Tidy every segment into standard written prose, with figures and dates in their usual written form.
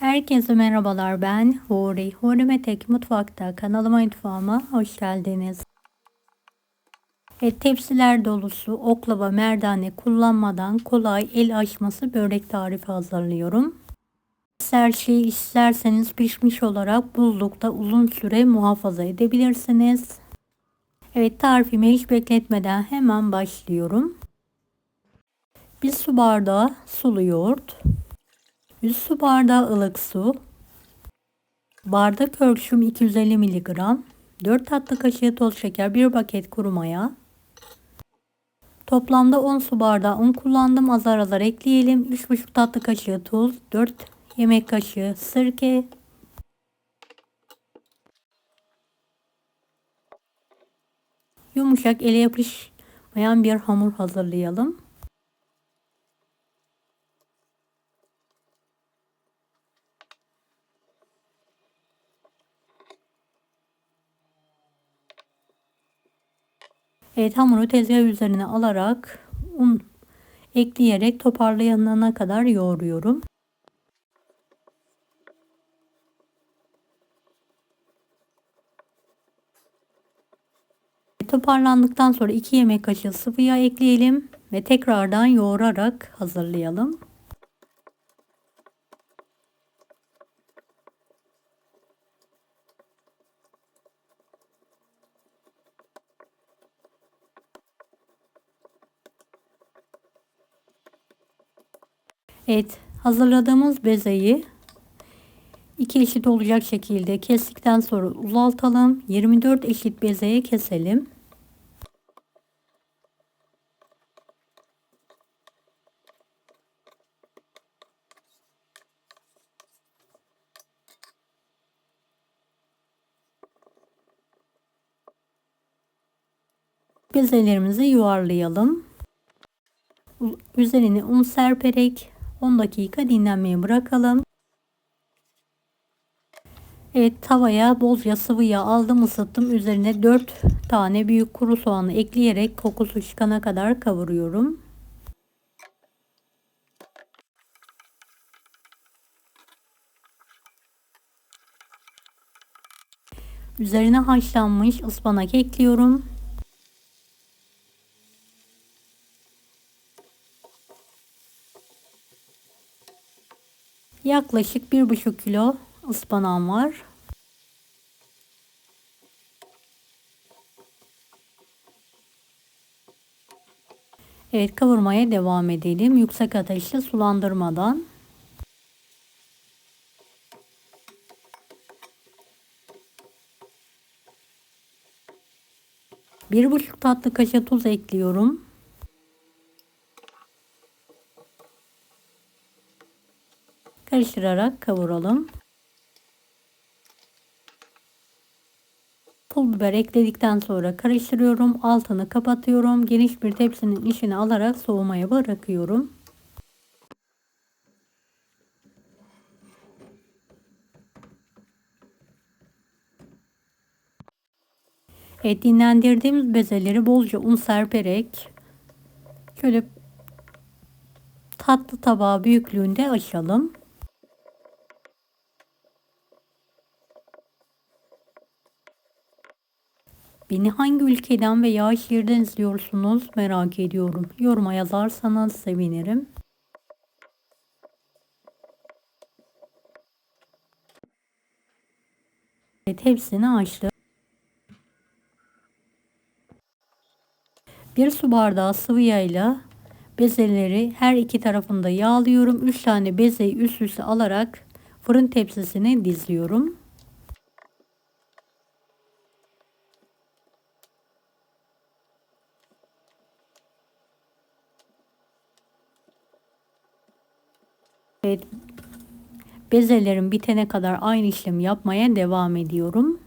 Herkese merhabalar, ben Huri. Huri Metek Mutfak'ta mutfağıma hoş geldiniz. Tepsiler dolusu oklava merdane kullanmadan kolay el açması börek tarifi hazırlıyorum. Her şeyi isterseniz pişmiş olarak buzlukta uzun süre muhafaza edebilirsiniz. Evet, tarifimi hiç bekletmeden hemen başlıyorum. 1 su bardağı sulu yoğurt, 100 su bardağı ılık su, bardak ölçüm 250 mg, 4 tatlı kaşığı toz şeker, 1 paket kuru maya. Toplamda 10 su bardağı un kullandım. Azar azar ekleyelim. 3,5 tatlı kaşığı tuz, 4 yemek kaşığı sirke, yumuşak ele yapışmayan bir hamur hazırlayalım. Evet, hamuru tezgah üzerine alarak un ekleyerek toparlayana kadar yoğuruyorum. Toparlandıktan sonra 2 yemek kaşığı sıvı yağ ekleyelim ve tekrardan yoğurarak hazırlayalım. Evet, hazırladığımız bezeyi 2 eşit olacak şekilde kestikten sonra uzaltalım. 24 eşit bezeye keselim. Bezelerimizi yuvarlayalım. Üzerine un serperek 10 dakika dinlenmeye bırakalım. Evet, tavaya bolca sıvı yağ aldım, ısıttım. Üzerine 4 tane büyük kuru soğanı ekleyerek kokusu çıkana kadar kavuruyorum. Üzerine haşlanmış ıspanak ekliyorum. Yaklaşık 1,5 kilo ıspanağım var. Evet, kavurmaya devam edelim. Yüksek ateşte sulandırmadan. 1,5 tatlı kaşığı tuz ekliyorum. Karıştırarak kavuralım. Pul biber ekledikten sonra karıştırıyorum. Altını kapatıyorum. Geniş bir tepsinin içine alarak soğumaya bırakıyorum. Evet, dinlendirdiğimiz bezeleri bolca un serperek şöyle tatlı tabağı büyüklüğünde açalım. Beni hangi ülkeden veya şehirden izliyorsunuz merak ediyorum. Yoruma yazarsanız sevinirim. Evet, hepsini açtım. 1 su bardağı sıvı yağla bezeleri her iki tarafında yağlıyorum. 3 tane bezeyi üst üste alarak fırın tepsisine diziyorum. Evet, bezelerim bitene kadar aynı işlemi yapmaya devam ediyorum.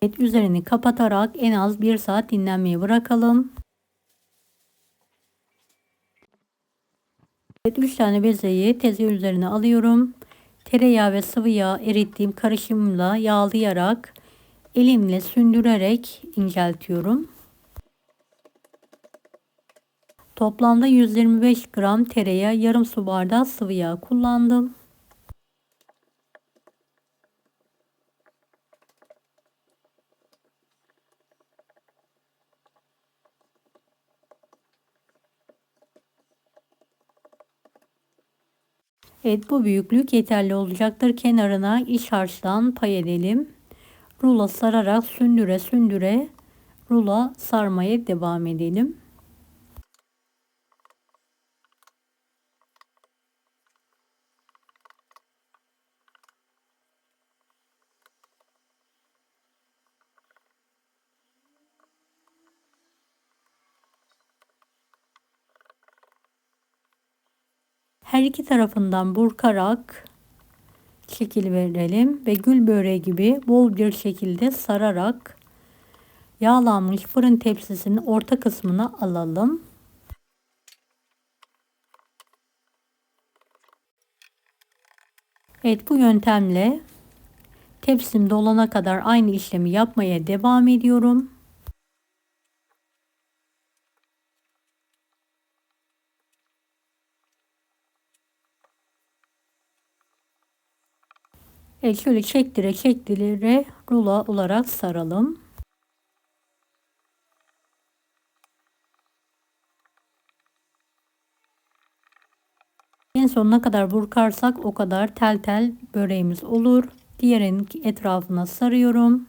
Evet, üzerini kapatarak en az 1 saat dinlenmeye bırakalım. Evet, 3 tane bezeyi tezgah üzerine alıyorum. Tereyağı ve sıvı yağ erittiğim karışımla yağlayarak elimle sündürerek inceltiyorum. Toplamda 125 gram tereyağı, yarım su bardağı sıvı yağ kullandım. Evet, bu büyüklük yeterli olacaktır. Kenarına iç harçtan pay edelim. Rulo sararak sündüre sündüre rulo sarmaya devam edelim. Her iki tarafından burkarak şekil verelim ve gül böreği gibi bol bir şekilde sararak yağlanmış fırın tepsisinin orta kısmına alalım. Evet, bu yöntemle tepsim dolana kadar aynı işlemi yapmaya devam ediyorum. Evet, şöyle çektire çektire rulo olarak saralım. En sonuna kadar burkarsak o kadar tel tel böreğimiz olur. Diğerinin etrafına sarıyorum.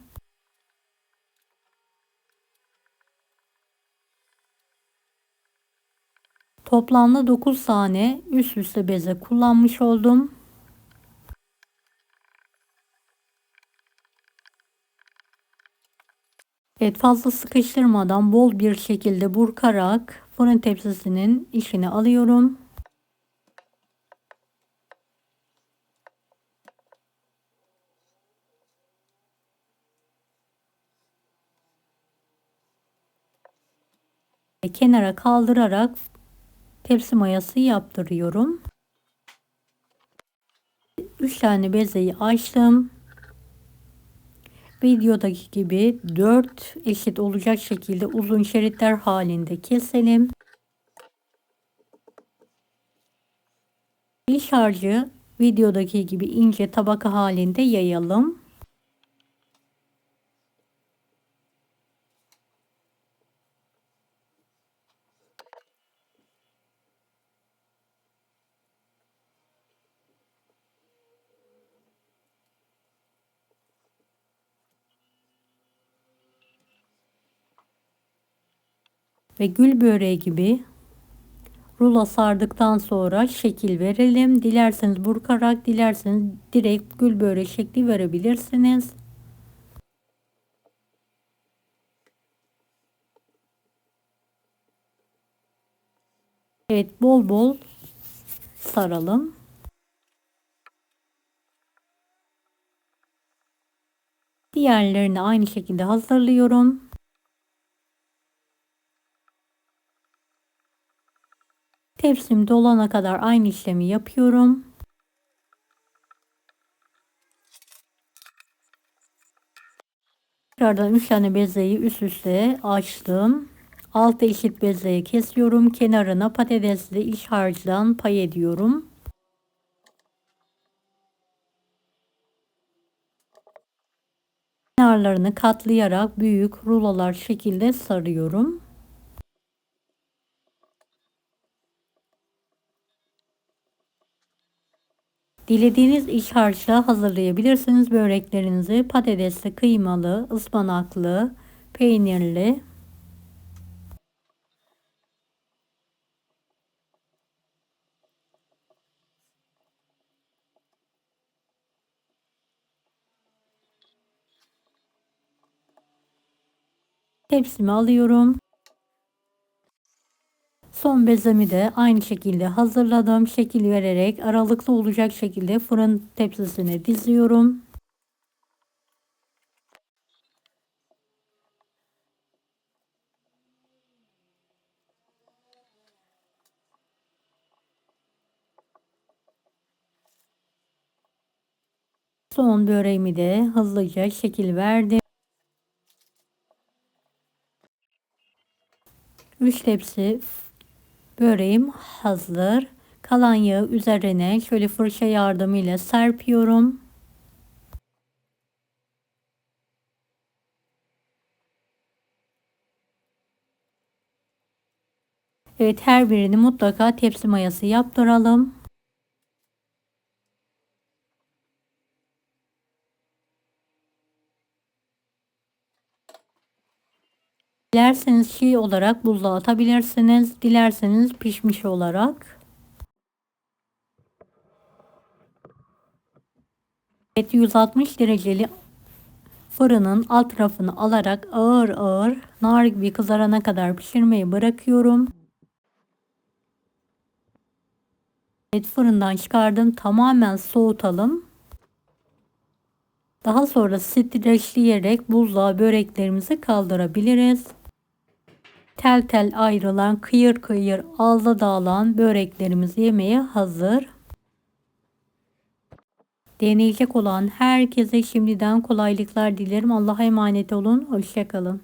Toplamda 9 tane üst üste beze kullanmış oldum. Evet, fazla sıkıştırmadan bol bir şekilde burkarak fırın tepsisinin içine alıyorum. Ve kenara kaldırarak tepsi mayası yaptırıyorum. 3 tane bezeyi açtım. Videodaki gibi 4 eşit olacak şekilde uzun şeritler halinde keselim. İç harcı videodaki gibi ince tabaka halinde yayalım. Ve gül böreği gibi rulo sardıktan sonra şekil verelim. Dilerseniz burkarak, dilerseniz direkt gül böreği şekli verebilirsiniz. Evet, bol bol saralım. Diğerlerini aynı şekilde hazırlıyorum. Tepsim dolana kadar aynı işlemi yapıyorum. Tekrardan 3 tane bezeyi üst üste açtım. Altı eşit bezeyi kesiyorum. Kenarına patatesli iç harcından pay ediyorum. Kenarlarını katlayarak büyük rulolar şekilde sarıyorum. Dilediğiniz iç harçla hazırlayabilirsiniz böreklerinizi. Patatesli, kıymalı, ıspanaklı, peynirli. Tepsimi alıyorum. Son bezemi de aynı şekilde hazırladım. Şekil vererek aralıklı olacak şekilde fırın tepsisine diziyorum. Son böreğimi de hızlıca şekil verdim. 3 tepsi böreğim hazır. Kalan yağı üzerine şöyle fırça yardımıyla serpiyorum. Evet, her birini mutlaka tepsi mayası yaptıralım. Dilerseniz çiğ olarak buzluğa atabilirsiniz. Dilerseniz pişmiş olarak. Evet, 160 dereceli fırının alt tarafını alarak ağır ağır nar gibi kızarana kadar pişirmeyi bırakıyorum. Evet, fırından çıkardım. Tamamen soğutalım. Daha sonra streçleyerek buzluğa böreklerimizi kaldırabiliriz. Tel tel ayrılan, kıyır kıyır alda dağılan böreklerimiz yemeğe hazır. Deneyecek olan herkese şimdiden kolaylıklar dilerim. Allah'a emanet olun. Hoşça kalın.